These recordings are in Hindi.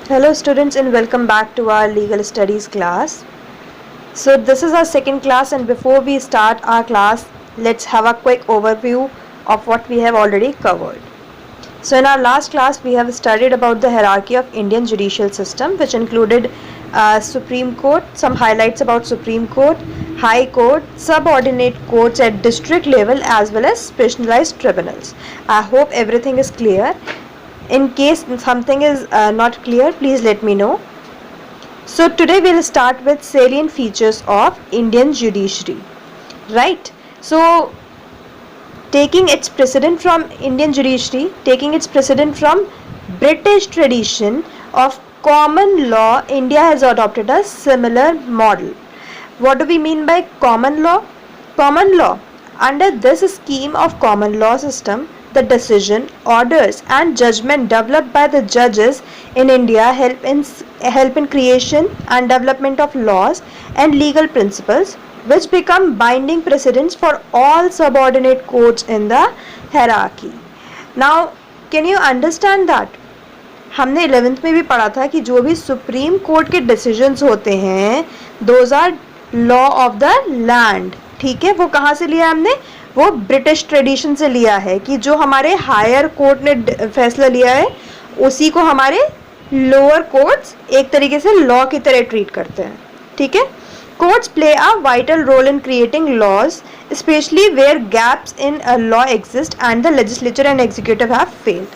Hello students and welcome back to our legal studies class. So this is our second class, and before we start our class, let's have a quick overview of what we have already covered. So in our last class we have studied about the hierarchy of Indian judicial system, which included Supreme Court, some highlights about Supreme Court, High Court, subordinate courts at district level, as well as specialized tribunals. I hope everything is clear. In case something is not clear, please let me know. So today we'll start with salient features of Indian judiciary, right? So taking its precedent from Indian judiciary, taking its precedent from British tradition of common law, India has adopted a similar model. What do we mean by common law? Common law. Under this scheme of common law system, the decision, orders and judgment developed by the judges in India help in creation and development of laws and legal principles, which become binding precedents for all subordinate courts in the hierarchy. Now, can you understand that? हमने 11th में भी पढ़ा था कि जो भी सुप्रीम कोर्ट के डिसीजंस होते हैं, those are law of the land. ठीक है, वो कहाँ से लिया हमने? वो ब्रिटिश ट्रेडिशन से लिया है कि जो हमारे हायर कोर्ट ने फैसला लिया है उसी को हमारे लोअर कोर्ट्स एक तरीके से लॉ की तरह ट्रीट करते हैं. ठीक है. Courts play a vital role in creating laws, specially where gaps in law exist and the legislature and executive have failed.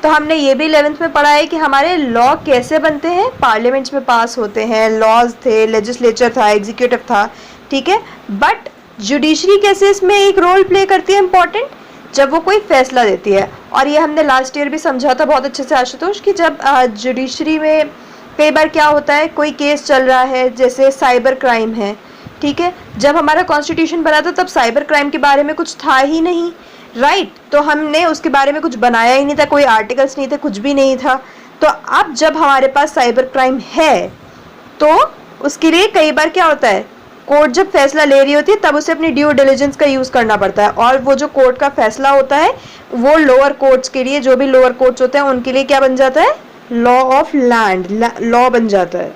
तो हमने ये भी 11th में पढ़ा है कि हमारे लॉ कैसे बनते हैं, पार्लियामेंट्स में पास होते हैं, लॉज थे, लेजिस्लेचर था, एग्जीक्यूटिव था. ठीक है. बट जुडिशरी कैसे इसमें एक रोल प्ले करती है इंपॉर्टेंट, जब वो कोई फैसला देती है. और ये हमने लास्ट ईयर भी समझा था बहुत अच्छे से आशुतोष कि जब जुडिशरी में कई बार क्या होता है, कोई केस चल रहा है, जैसे साइबर क्राइम है. ठीक है. जब हमारा कॉन्स्टिट्यूशन बना था तब साइबर क्राइम के बारे में कुछ था ही नहीं, राइट. तो हमने उसके बारे में कुछ बनाया ही नहीं था, कोई आर्टिकल्स नहीं थे, कुछ भी नहीं था. तो अब जब हमारे पास साइबर क्राइम है तो उसके लिए कई बार क्या होता है, कोर्ट जब फैसला ले रही होती है तब उसे अपनी ड्यू डिलिजेंस का यूज़ करना पड़ता है. और वो जो कोर्ट का फैसला होता है वो लोअर कोर्ट्स के लिए, जो भी लोअर कोर्ट्स होते हैं उनके लिए क्या बन जाता है, लॉ ऑफ लैंड, लॉ बन जाता है.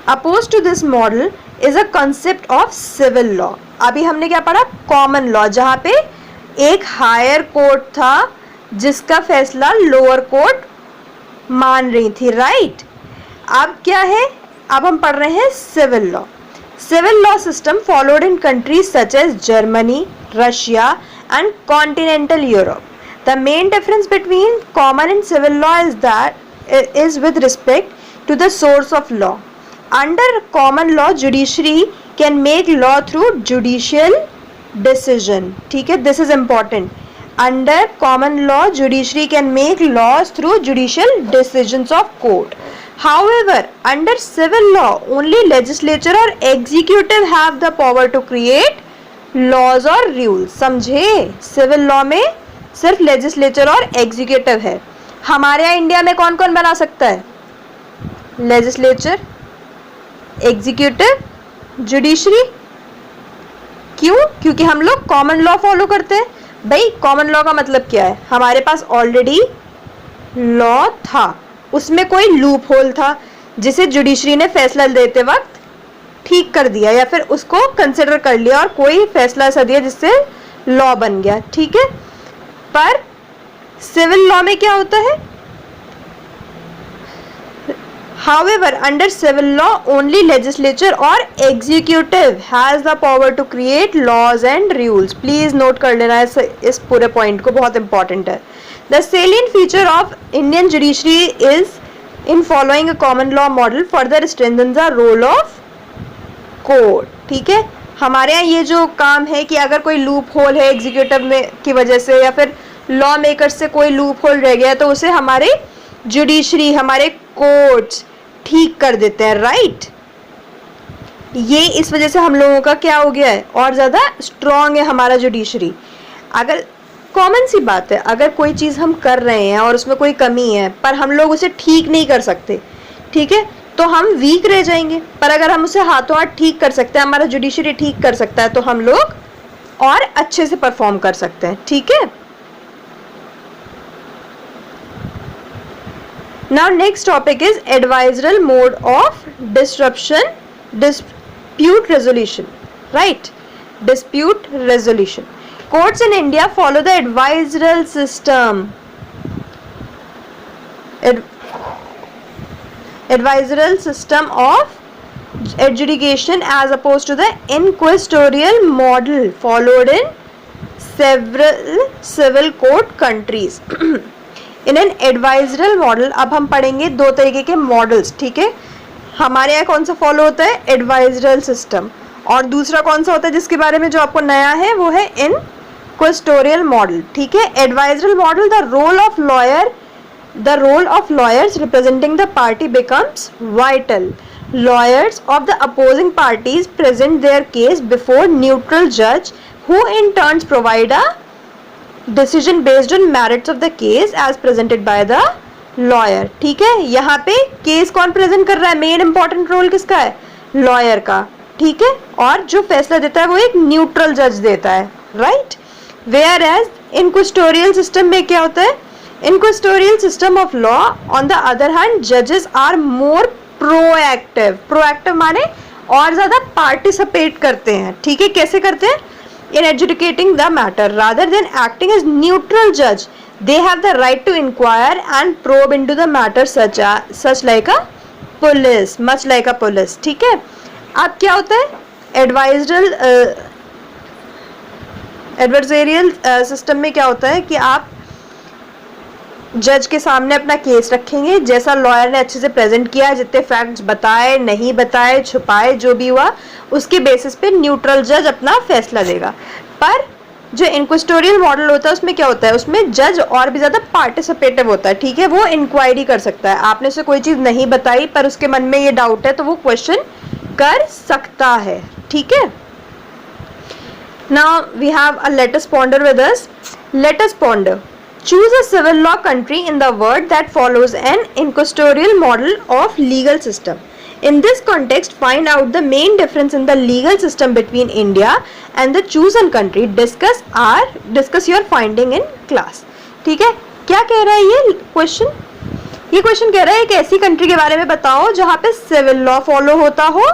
Opposed to this model is a concept of civil law. अभी हमने क्या पढ़ा, कॉमन लॉ, जहाँ पे एक हायर कोर्ट था जिसका फैसला लोअर कोर्ट मान रही थी, राइट. अब क्या है, अब हम पढ़ रहे हैं civil law. Civil law system followed in countries such as Germany, Russia and continental Europe. The main difference between common and civil law is with respect to the source of law. Under common law, judiciary can make law through judicial decision. ठीक है, this is important. Under common law, judiciary can make laws through judicial decisions of court. However, under civil law, only legislature or executive have the power to create laws or rules. समझे, सिविल लॉ में सिर्फ लेजिस्लेचर और एग्जीक्यूटिव है. हमारे यहाँ इंडिया में कौन कौन बना सकता है, लेजिस्लेचर, एग्जीक्यूटिव, जुडिशरी. क्यों? क्योंकि हम लोग कॉमन लॉ फॉलो करते हैं. भाई कॉमन लॉ का मतलब क्या है, हमारे पास ऑलरेडी लॉ था, उसमें कोई लूप होल था जिसे जुडिशरी ने फैसला देते वक्त ठीक कर दिया या फिर उसको कंसिडर कर लिया और कोई फैसला ऐसा दिया जिससे लॉ बन गया. ठीक है. पर सिविल लॉ में क्या होता है, However, under civil law, only legislature or executive has the power to create laws and rules. Please note कर लेना इस पूरे point को, बहुत important है. The salient feature of Indian judiciary is in following a common law model further strengthens the role of court. ठीक है. हमारे यहाँ ये जो काम है कि अगर कोई लूप होल है एग्जीक्यूटिव में की वजह से या फिर लॉ मेकर से कोई लूप होल रह गया तो उसे हमारे जुडिशरी, हमारे कोर्ट्स ठीक कर देते हैं, राइट. ये इस वजह से हम लोगों का क्या हो गया है, और ज़्यादा स्ट्रॉन्ग है हमारा जुडिशरी. अगर कॉमन सी बात है, अगर कोई चीज़ हम कर रहे हैं और उसमें कोई कमी है पर हम लोग उसे ठीक नहीं कर सकते, ठीक है, तो हम वीक रह जाएंगे. पर अगर हम उसे हाथों हाथ ठीक कर सकते हैं, हमारा जुडिशरी ठीक कर सकता है, तो हम लोग और अच्छे से परफॉर्म कर सकते हैं. ठीक है. Now next topic is advisory mode of dispute resolution, right? Dispute resolution. Courts in India follow the advisory system. Advisory system of adjudication as opposed to the inquisitorial model followed in several civil court countries. In an advisory model, अब हम पढ़ेंगे दो तरीके के मॉडल्स, ठीक है. हमारे यहाँ कौन सा फॉलो होता है? एडवाइजरल सिस्टम. और दूसरा कौन सा होता है जिसके बारे में जो आपको नया है वो है इनक्विजिटोरियल मॉडल, ठीक है. एडवाइजरल model, the role of lawyers representing the party becomes vital. Lawyers of the opposing parties present their case before neutral judge who in turns provide a decision based on merits of the case as presented by the lawyer. ठीक है, यहाँ पे केस कौन प्रेजेंट कर रहा है? मेन इंपॉर्टेंट रोल किसका है? लॉयर का, ठीक है. और जो फैसला देता है वो एक न्यूट्रल जज देता है, राइट. वेयर एज इनक्विजिटोरियल सिस्टम में क्या होता है? Inquisitorial system of law, on the other hand, judges are more proactive. Proactive माने और ज़्यादा participate करते हैं, ठीक है. कैसे करते हैं? In adjudicating the matter, rather than acting as neutral judge, they have the right to inquire and probe into the matter such like a police, much like a police, ठीक है. अब क्या होता है? adversarial system में क्या होता है कि आप जज के सामने अपना केस रखेंगे, जैसा लॉयर ने अच्छे से प्रेजेंट किया, जितने फैक्ट्स बताए, नहीं बताए, छुपाए, जो भी हुआ उसके बेसिस पे न्यूट्रल जज अपना फैसला देगा. पर जो इनक्विजिटोरियल मॉडल होता है उसमें क्या होता है? उसमें जज और भी ज़्यादा पार्टिसिपेटिव होता है, ठीक है. वो इंक्वायरी कर सकता है. आपने उसे कोई चीज़ नहीं बताई पर उसके मन में ये डाउट है तो वो क्वेश्चन कर सकता है, ठीक है. Now we have a let us ponder with us. Let us ponder. Choose a civil law country in the world that follows an inquisitorial model of legal system. In this context, find out the main difference in the legal system between India and the chosen country. Discuss your finding in class. ठीक है, क्या कह रहा है ये क्वेश्चन? ये क्वेश्चन कह रहा है एक ऐसी कंट्री के बारे में बताओ जहाँ पे सिविल लॉ फॉलो होता हो.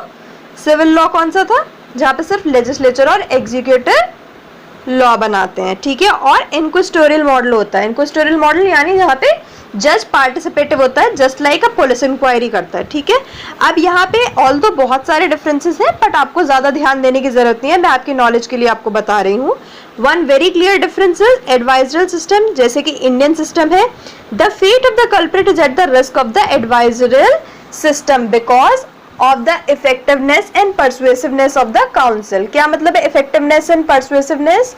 सिविल लॉ कौन सा था? जहाँ पे सिर्फ लेजिस्लेचर और एग्जीक्यूटिव लॉ बनाते हैं, ठीक है. और इनक्विजिटोरियल मॉडल होता है. इनक्विजिटोरियल मॉडल यानी जहाँ पे जज पार्टिसिपेटिव होता है, just like a police inquiry करता है, ठीक है. अब यहाँ पे ऑल्दो बहुत सारे डिफरेंसेस हैं बट आपको ज़्यादा ध्यान देने की जरूरत नहीं है, मैं आपकी नॉलेज के लिए आपको बता रही हूँ. One very clear difference is adversarial system, जैसे कि इंडियन सिस्टम है, the fate of the culprit is at the risk of the adversarial system because of the effectiveness and persuasiveness of the counsel. क्या मतलब है इफेक्टिवनेस एंड परसुएसिवनेस?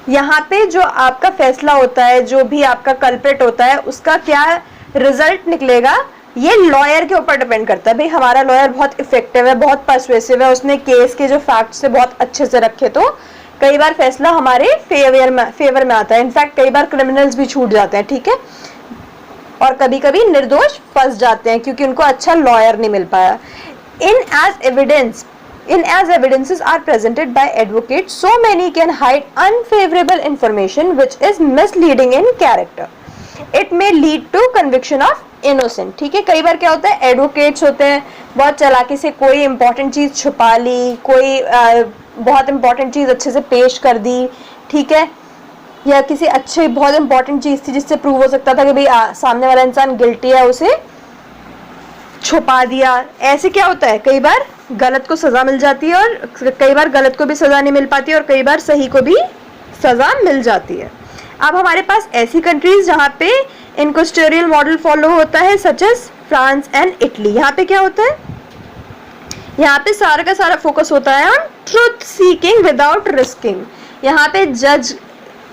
यहाँ पे जो आपका फैसला होता है, जो भी आपका कल्प्रिट होता है, उसका क्या रिजल्ट निकलेगा ये लॉयर के ऊपर डिपेंड करता है. भाई हमारा लॉयर बहुत इफेक्टिव है, बहुत परसुएसिव है, उसने केस के जो फैक्ट्स है बहुत अच्छे से रखे तो कई बार फैसला हमारे फेवर में आता है. इनफैक्ट कई बार क्रिमिनल्स भी छूट जाते हैं, ठीक है. और कभी कभी निर्दोष फंस जाते हैं क्योंकि उनको अच्छा लॉयर नहीं मिल पाया. इन as evidences are presented by advocates, so many can hide unfavorable information which is misleading in character. It may lead to conviction of innocent. ठीक है, कई बार क्या होता है, एडवोकेट्स होते हैं बहुत चालाकी से कोई इंपॉर्टेंट चीज़ छुपा ली, कोई बहुत इंपॉर्टेंट चीज़ अच्छे से पेश कर दी, ठीक है, या किसी अच्छी बहुत इंपॉर्टेंट चीज़ थी जिससे प्रूव हो सकता था कि भाई सामने वाला इंसान गिल्टी है, उसे छुपा दिया. ऐसे क्या होता है, कई बार गलत को सज़ा मिल जाती है और कई बार गलत को भी सज़ा नहीं मिल पाती और कई बार सही को भी सज़ा मिल जाती है. अब हमारे पास ऐसी कंट्रीज जहाँ पे इनक्विजिटोरियल मॉडल फॉलो होता है such as France and Italy. यहाँ पे क्या होता है, यहाँ पे सारा का सारा फोकस होता है on truth seeking without risking. यहाँ पे जज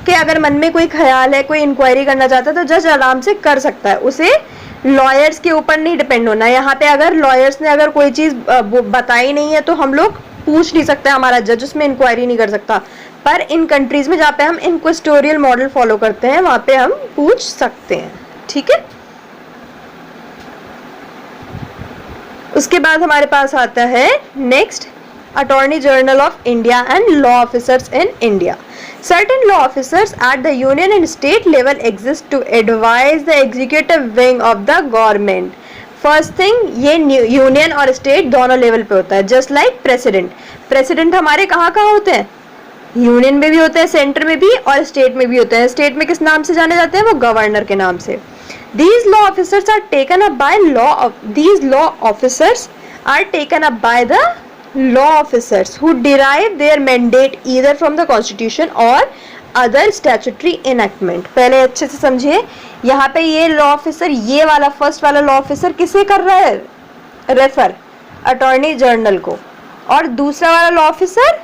के अगर मन में कोई ख्याल है, कोई इंक्वायरी करना चाहता है तो जज आराम से कर सकता है, उसे लॉयर्स के ऊपर नहीं डिपेंड होना. यहाँ पे अगर लॉयर्स ने अगर कोई चीज़ बताई नहीं है तो हम लोग पूछ नहीं सकते, हमारा जज उसमें इंक्वायरी नहीं कर सकता. पर इन कंट्रीज में जहाँ पे हम इनक्विजिटोरियल मॉडल फॉलो करते हैं वहाँ पे हम पूछ सकते हैं, ठीक है. उसके बाद हमारे पास आता है next Attorney General of India and law officers in India. Certain law officers at the union and state level exist to advise the executive wing of the government. First thing, ये यूनियन और स्टेट दोनों लेवल पे होता है. Just like president. प्रेसिडेंट हमारे कहाँ कहाँ होते हैं? यूनियन में भी होते हैं, सेंटर में भी और स्टेट में भी होते हैं. स्टेट में किस नाम से जाने जाते हैं? वो गवर्नर के नाम से. These law officers are taken up by the law officers who derive their mandate either from the constitution or other statutory enactment. पहले अच्छे से समझिए, यहाँ पे ये लॉ ऑफिसर, ये वाला फर्स्ट वाला लॉ ऑफिसर किसे कर रहा है रेफर? अटॉर्नी जनरल को. और दूसरा वाला लॉ ऑफिसर,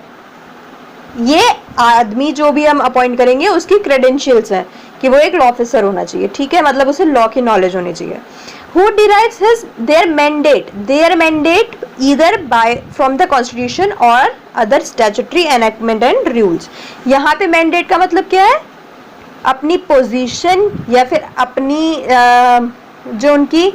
ये आदमी जो भी हम अपॉइंट करेंगे उसकी क्रेडेंशियल्स हैं कि वो एक लॉ ऑफिसर होना चाहिए. ठीक है, मतलब उसे लॉ की नॉलेज होनी चाहिए. Who derives their mandate either from the constitution or other statutory enactment and rules. यहाँ पे mandate का मतलब क्या है? अपनी पोजीशन या फिर अपनी जो उनकी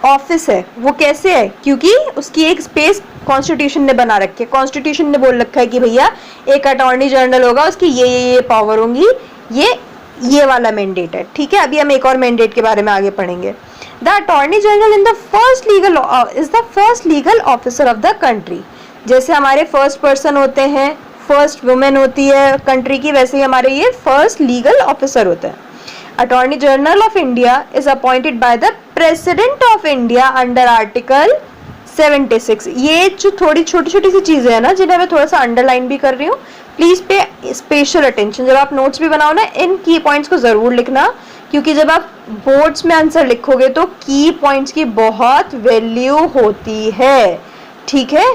ऑफिस है वो कैसे है, क्योंकि उसकी एक स्पेस कॉन्स्टिट्यूशन ने बना रखी है. कॉन्स्टिट्यूशन ने बोल रखा है कि भैया एक अटॉर्नी जनरल होगा, उसकी ये पावर होंगी, ये वाला मैंडेट है. ठीक है, अभी हम एक और मैंडेट के बारे में आगे पढ़ेंगे. The Attorney General is the first legal officer of the country. जैसे हमारे फर्स्ट पर्सन होते हैं, फर्स्ट वुमेन होती है कंट्री की, वैसे ही हमारे ये फर्स्ट लीगल ऑफिसर होते हैं. Attorney general of India is appointed by the president of India under article 76. ये जो थोड़ी छोटी छोटी सी चीजें हैं ना, जिन्हें मैं थोड़ा सा अंडरलाइन भी कर रही हूँ, प्लीज पे स्पेशल अटेंशन. जब आप नोट्स भी बनाओ ना, इन की पॉइंट्स को जरूर लिखना, क्योंकि जब आप बोर्ड्स में आंसर लिखोगे तो की पॉइंट्स की बहुत वैल्यू होती है. ठीक है,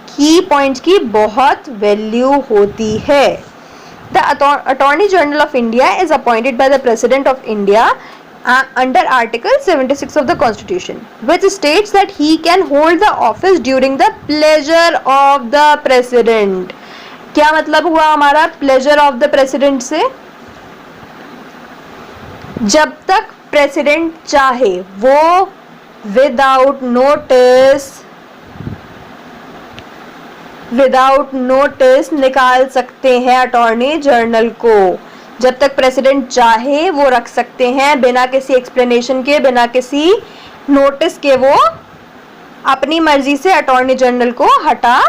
की पॉइंट्स की बहुत वैल्यू होती है. The attorney general of India is appointed by the president of India under article 76 of the constitution, which states that he can hold the office during the pleasure of the president. क्या मतलब हुआ हमारा pleasure of the president से? जब तक प्रेसिडेंट चाहे वो विदाउट नोटिस निकाल सकते हैं अटॉर्नी जनरल को. जब तक प्रेसिडेंट चाहे वो रख सकते हैं, बिना किसी एक्सप्लेनेशन के, बिना किसी नोटिस के वो अपनी मर्जी से अटॉर्नी जनरल को हटा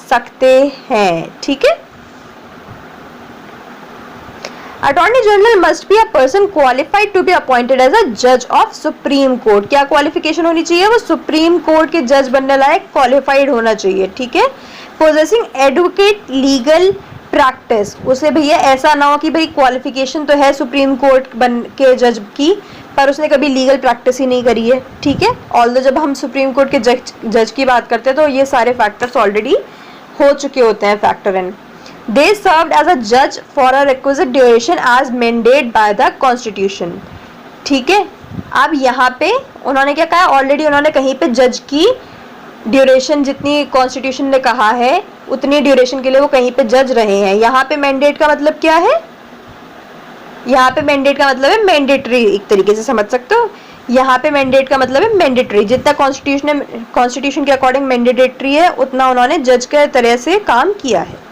सकते हैं. ठीक है. Attorney general must be a person qualified to be appointed as a जज ऑफ सुप्रीम कोर्ट. क्या क्वालिफिकेशन होनी चाहिए? वो सुप्रीम कोर्ट के जज बनने लायक क्वालिफाइड होना चाहिए. ठीक है. Possessing advocate legal practice. उसे भैया ऐसा ना हो कि भाई क्वालिफिकेशन तो है सुप्रीम कोर्ट बन के जज की, पर उसने कभी लीगल प्रैक्टिस ही नहीं करी है. ठीक है. ऑल्दो जब हम सुप्रीम कोर्ट के जज की बात करते हैं तो ये सारे फैक्टर्स ऑलरेडी हो चुके होते हैं factor in. They served as a judge for a requisite duration as mandated by the constitution. ठीक है. अब यहाँ पे उन्होंने क्या कहा? ऑलरेडी उन्होंने कहीं पे जज की ड्यूरेशन जितनी कॉन्स्टिट्यूशन ने कहा है उतनी ड्यूरेशन के लिए वो कहीं पे जज रहे हैं. यहाँ पे मैंडेट का मतलब क्या है? यहाँ पे मैंडेट का मतलब है मैंडेटरी. एक तरीके से समझ सकते हो. यहाँ पे मैंडेट का मतलब है मैंडेटरी. जितना कॉन्स्टिट्यूशन के अकॉर्डिंग मैंडेटरी है उतना उन्होंने जज के तरह से काम किया है.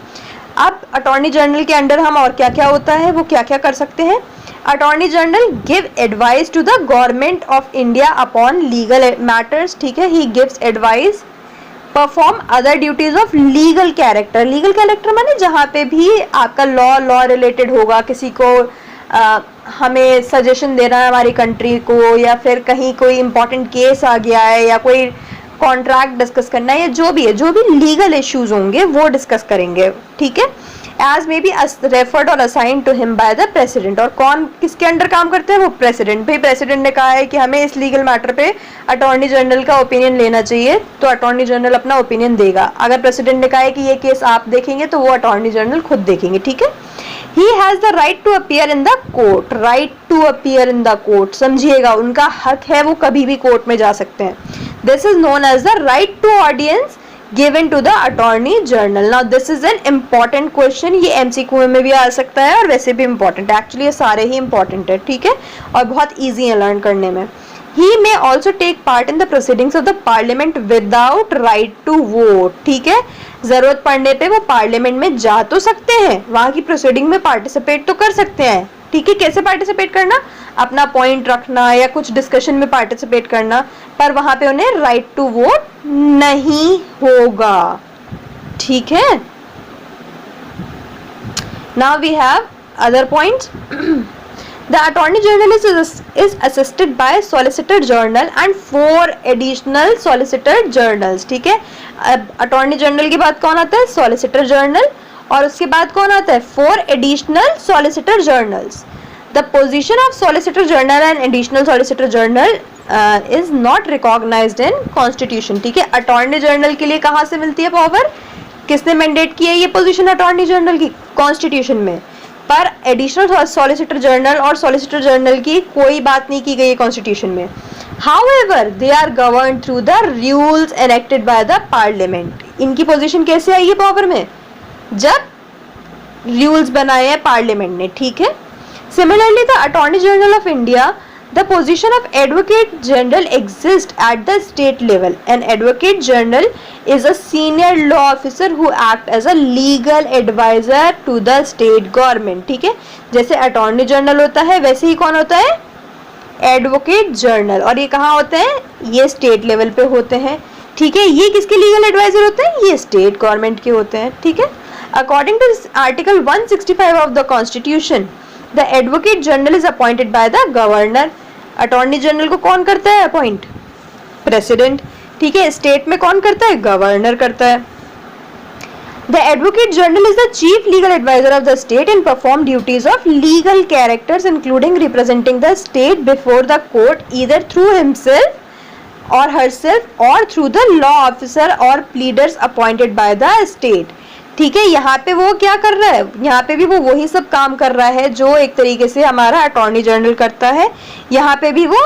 अब अटॉर्नी जनरल के अंडर हम और क्या क्या होता है, वो क्या क्या कर सकते हैं? Attorney general give advice to the government of India upon legal matters. ठीक है. He gives advice. Perform other duties of legal character. Legal character माने जहाँ पे भी आपका लॉ रिलेटेड होगा, किसी को हमें सजेशन देना है हमारी कंट्री को, या फिर कहीं कोई इंपॉर्टेंट केस आ गया है, या कोई कॉन्ट्रैक्ट डिस्कस करना है, या जो भी लीगल इश्यूज होंगे वो डिस्कस करेंगे. ठीक है. As may be referred or assign to him by the president. और कौन किसके अंडर काम करते हैं? वो प्रेसिडेंट. भाई प्रेसिडेंट ने कहा है कि हमें इस लीगल मैटर पे अटॉर्नी जनरल का ओपिनियन लेना चाहिए, तो अटॉर्नी जनरल अपना ओपिनियन देगा. अगर प्रेसिडेंट ने कहा है कि ये केस आप देखेंगे तो वो अटॉर्नी जनरल खुद देखेंगे. ठीक है. He has the right to appear in the court. Right to appear in the court, समझिएगा, उनका हक है, वो कभी भी कोर्ट में जा सकते हैं. This is known as the right to audience given to the attorney general. Now this is an important question. ये MCQ में भी आ सकता है और वैसे भी important है. Actually ये सारे ही important है. ठीक है. और बहुत easy है learn करने में. He may also take part in the proceedings of the parliament without right to vote. ठीक है, जरूरत पड़ने पे वो पार्लियामेंट में जा तो सकते हैं, वहां की प्रोसीडिंग में पार्टिसिपेट तो कर सकते हैं। ठीक है, कैसे पार्टिसिपेट करना, अपना पॉइंट रखना या कुछ डिस्कशन में पार्टिसिपेट करना, पर वहां पे उन्हें राइट टू वोट नहीं होगा। ठीक है, now we have other points. The Attorney General is assisted by Solicitor General and 4 additional Solicitor Generals। ठीक है, अब Attorney General के बाद कौन आता है, Solicitor General, और उसके बाद कौन आता है, 4 additional Solicitor Generals। The position of Solicitor General and additional Solicitor General is not recognized in Constitution। ठीक है, Attorney General के लिए कहाँ से मिलती है पावर, किसने मैंडेट की है ये पोजीशन अटॉर्नी जनरल की, कॉन्स्टिट्यूशन में, पर एडिशनल सॉलिसिटर जनरल और सॉलिसिटर जनरल की कोई बात नहीं की गई है कॉन्स्टिट्यूशन में। However they are govern through the rules enacted by the parliament. इनकी पोजीशन कैसे आई है पावर में, जब रूल्स बनाए हैं पार्लियामेंट ने। ठीक है, similarly the attorney general of India, the position of advocate general exists at the state level. An advocate general is a senior law officer who act as a legal advisor to the state government। ठीक है, जैसे अटॉर्नी जनरल होता है वैसे ही कौन होता है, एडवोकेट जनरल, और ये कहाँ होते हैं, ये स्टेट लेवल पे होते हैं। ठीक है, ये किसके लीगल एडवाइजर होते हैं, ये स्टेट गवर्नमेंट के होते हैं। ठीक है, according to article 165 of the constitution, the advocate general is appointed by the governor. Attorney general को कौन करता है अपॉइंट, प्रेसिडेंट। ठीक है, स्टेट में कौन करता है, गवर्नर करता है। The advocate general is the chief legal adviser of the state and perform duties of legal characters including representing the state before the court either through himself or herself or through the law officer और pleaders appointed by the state. ठीक है, यहाँ पे वो क्या कर रहा है, यहाँ पे भी वो वही सब काम कर रहा है जो एक तरीके से हमारा अटॉर्नी जनरल करता है। यहाँ पे भी वो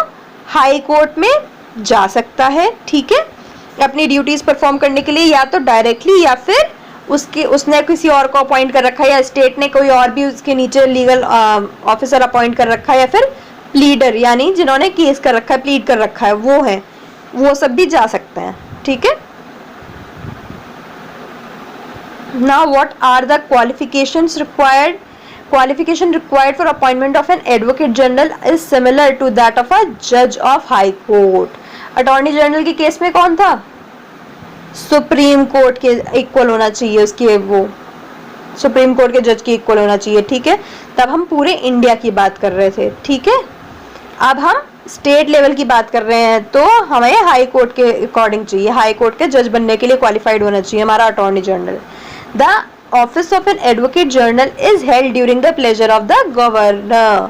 हाई कोर्ट में जा सकता है। ठीक है, अपनी ड्यूटीज परफॉर्म करने के लिए, या तो डायरेक्टली या फिर उसने किसी और को अपॉइंट कर रखा है, या स्टेट ने कोई और भी उसके नीचे लीगल ऑफिसर अपॉइंट कर रखा है, या फिर प्लीडर यानी जिन्होंने केस कर रखा है, प्लीड कर रखा है, वो है, वो सब भी जा सकते हैं। ठीक है, now what are the qualifications required? Qualification required for appointment of an advocate general is similar to that of a judge of high court। Attorney general के केस में कौन था, सुप्रीम कोर्ट के इक्वल होना चाहिए उसके, वो सुप्रीम कोर्ट के जज के इक्वल होना चाहिए। ठीक है, तब हम पूरे इंडिया की बात कर रहे थे। ठीक है, अब हम स्टेट लेवल की बात कर रहे हैं, तो हमें हाई कोर्ट के अकॉर्डिंग चाहिए, हाई कोर्ट के जज बनने के लिए क्वालिफाइड होना चाहिए हमारा attorney general. The office of an advocate general is held during the pleasure of the governor।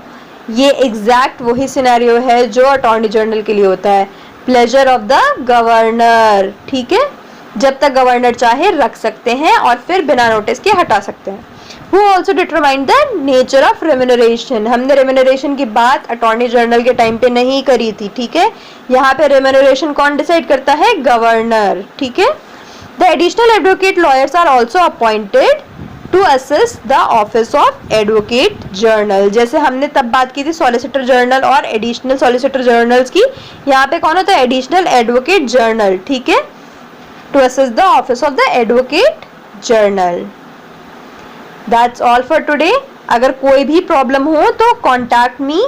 ये एग्जैक्ट वही सिनेरियो है जो अटॉर्नी जनरल के लिए होता है, प्लेजर ऑफ द गवर्नर। ठीक है, जब तक गवर्नर चाहे रख सकते हैं और फिर बिना नोटिस के हटा सकते हैं। Who also determine the nature of remuneration। हमने remuneration की बात अटॉर्नी जनरल के टाइम पे नहीं करी थी। ठीक है, यहाँ पे remuneration कौन डिसाइड करता है, गवर्नर। ठीक है, The additional advocate lawyers are also appointed to assist the office of advocate general। जैसे हमने तब बात की थी सॉलिसिटर जनरल और एडिशनल सॉलिसिटर जनरल्स की, यहाँ पे कौन होता है, एडिशनल एडवोकेट जनरल। ठीक है, to assist the office of the advocate general. That's all for today. अगर कोई भी प्रॉब्लम हो तो कॉन्टैक्ट मी।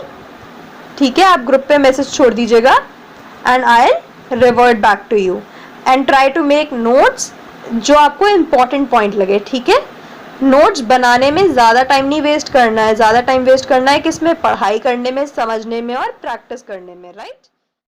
ठीक है, आप ग्रुप पे मैसेज छोड़ दीजिएगा and I revert back to you and try to make notes जो आपको इम्पॉर्टेंट पॉइंट लगे। ठीक है, नोट्स बनाने में ज़्यादा टाइम नहीं वेस्ट करना है, ज़्यादा टाइम वेस्ट करना है किसमें, पढ़ाई करने में, समझने में और प्रैक्टिस करने में, राइट।